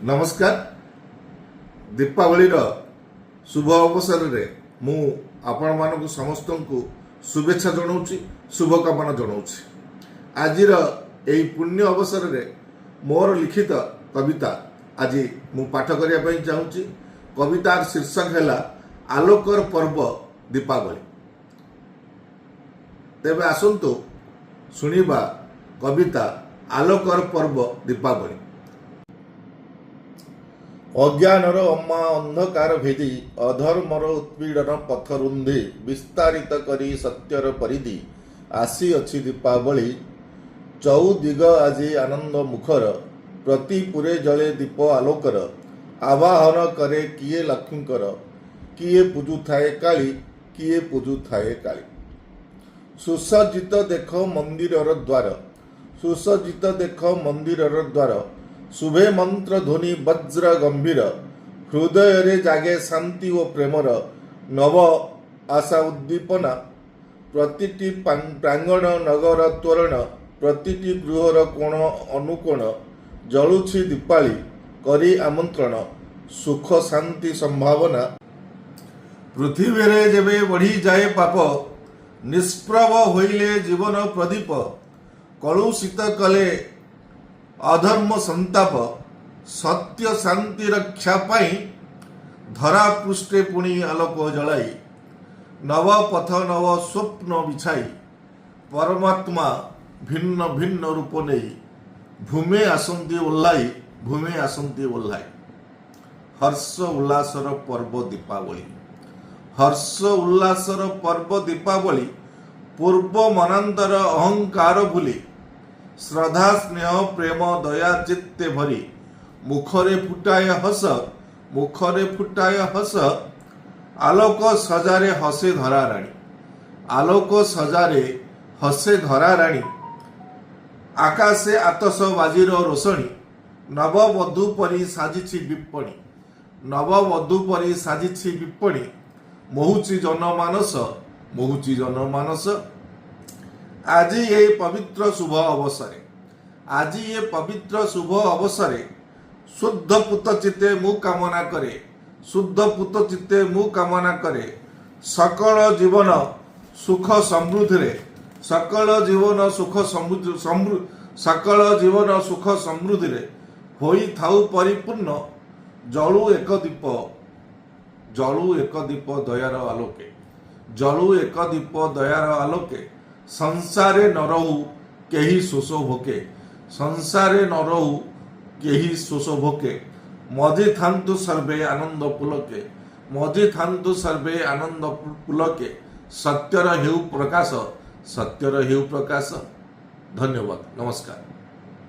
नमस्कार। दीपावली शुभ अवसर रे मु आपण मानक समस्त को शुभेच्छा जनाऊँ, शुभकामना जनाऊँ। आज यही पुण्य अवसर रे मोर लिखित कविता आज मु पाठ करने चाहूँगी। कवितार शीर्षक है आलोकर पर्व दीपावली। तेबे आसंतु सुनिबा कविता आलोकर पर्व दीपावली। अज्ञानर अम्मा अंधकार भेदी अधर्मर उत्पीड़न पथ रुंधि विस्तारित करी सत्यर परिधि आसी अच्छी दीपावली। चौदिग आज आनंद मुखर प्रति पुरे जले दीप आलोकर आवाहन करे किए लक्ष्मीकर किए पूजु थाए काली किए पूजु थाए काली। सुसज्जित देख मंदिरर द्वार सुसज्जित देख मंदिरर द्वार शुभे मंत्र ध्वनि वज्र गंभीर हृदय रे जागे शांति और प्रेमर नव आशा उद्दीपना प्रतिटी प्रांगण नगर तोरण प्रतिटी गृहर कोण अनुकोण जलुछि दीपाली करी आमंत्रण सुख शांति संभावना। पृथ्वी रे जेबे बढ़ी जाए पाप निष्प्रभ होइले जीवन प्रदीप कलुषित कले अधर्म संताप सत्य शांति रक्षा पाई धरा पृष्ठे पुणी आलोक जलाई नव पथ नव स्वप्न बिछाई परमात्मा भिन्न भिन्न रूप नहीं भूमि आसंती ओह्लाई। हर्ष उल्लासर पर्व दीपावली। हर्ष उल्लासर पर्व दीपावली पूर्व मनांतर अहंकार भूली श्रद्धा स्नेह प्रेम दया चित्ते भरी मुखरे फुटाए हस आलोक सजारे हसे धरा राणी आलोक सजारे हसे धरा राणी आकाशे आतस बाजीर रोषणी नववधू परी साजिछि विपणी मोहुची जनमानस। आज ये पवित्र शुभ अवसरे शुद्ध पुत चित्ते मु कामना करे सकल जीवन सुख समृद्धि रे होई थाउ परिपूर्ण जलु एक दीप दयार आलोके संसारे न रहू केही शोष भोके मजी थांतु सर्वे आनंद पुलके सत्यर हेउ प्रकाश। धन्यवाद। नमस्कार।